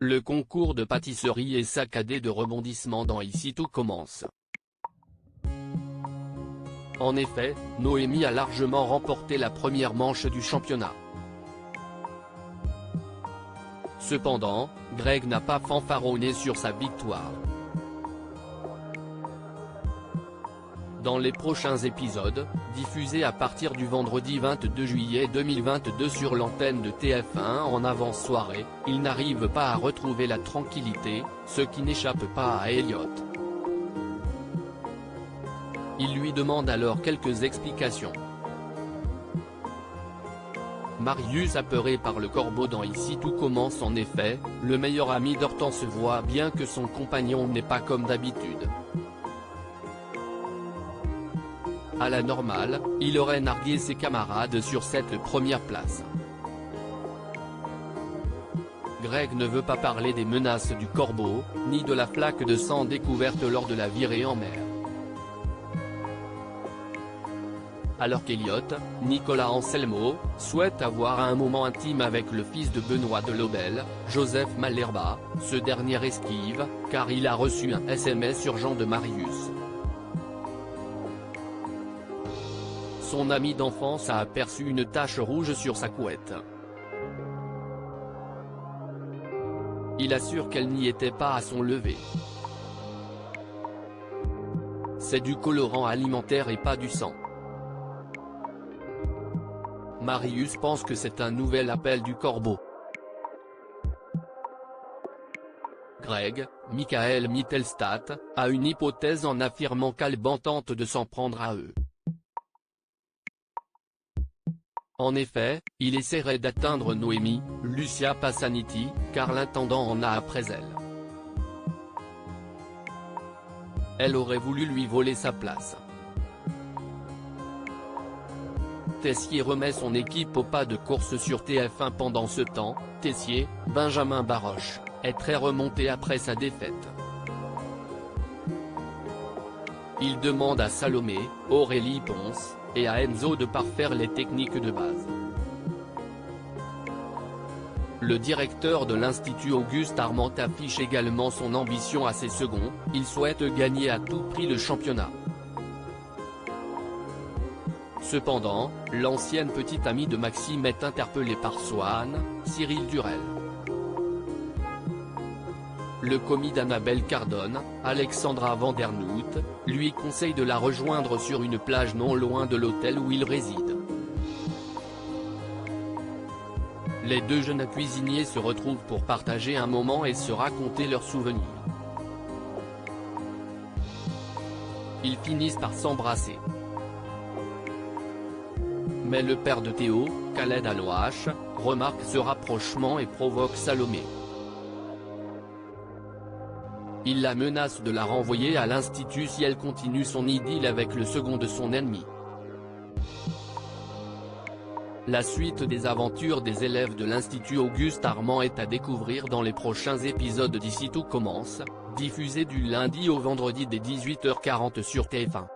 Le concours de pâtisserie est saccadé de rebondissements dans Ici tout commence. En effet, Noémie a largement remporté la première manche du championnat. Cependant, Greg n'a pas fanfaronné sur sa victoire. Dans les prochains épisodes, diffusés à partir du vendredi 22 juillet 2022 sur l'antenne de TF1 en avant-soirée, il n'arrive pas à retrouver la tranquillité, ce qui n'échappe pas à Elliot. Il lui demande alors quelques explications. Marius apeuré par le corbeau dans Ici tout commence. En effet, le meilleur ami d'Hortense voit bien que son compagnon n'est pas comme d'habitude. À la normale, il aurait nargué ses camarades sur cette première place. Greg ne veut pas parler des menaces du corbeau, ni de la flaque de sang découverte lors de la virée en mer. Alors qu'Elliot, Nicolas Anselmo, souhaite avoir un moment intime avec le fils de Benoît de Lobel, Joseph Malherba, ce dernier esquive, car il a reçu un SMS urgent de Marius. Son ami d'enfance a aperçu une tache rouge sur sa couette. Il assure qu'elle n'y était pas à son lever. C'est du colorant alimentaire et pas du sang. Marius pense que c'est un nouvel appel du corbeau. Greg, Michael Mittelstadt, a une hypothèse en affirmant qu'Alban tente de s'en prendre à eux. En effet, il essaierait d'atteindre Noémie, Lucia Passaniti, car l'intendant en a après elle. Elle aurait voulu lui voler sa place. Tessier remet son équipe au pas de course sur TF1 pendant ce temps. Tessier, Benjamin Baroche, est très remonté après sa défaite. Il demande à Salomé, Aurélie Ponce, et à Enzo de parfaire les techniques de base. Le directeur de l'Institut Auguste Armand affiche également son ambition à ses seconds, il souhaite gagner à tout prix le championnat. Cependant, l'ancienne petite amie de Maxime est interpellée par Swan, Cyril Durel. Le commis d'Annabelle Cardone, Alexandra Vandernoot, lui conseille de la rejoindre sur une plage non loin de l'hôtel où il réside. Les deux jeunes cuisiniers se retrouvent pour partager un moment et se raconter leurs souvenirs. Ils finissent par s'embrasser. Mais le père de Théo, Khaled Alouache, remarque ce rapprochement et provoque Salomé. Il la menace de la renvoyer à l'institut si elle continue son idylle avec le second de son ennemi. La suite des aventures des élèves de l'Institut Auguste Armand est à découvrir dans les prochains épisodes d'Ici tout commence, diffusés du lundi au vendredi dès 18h40 sur TF1.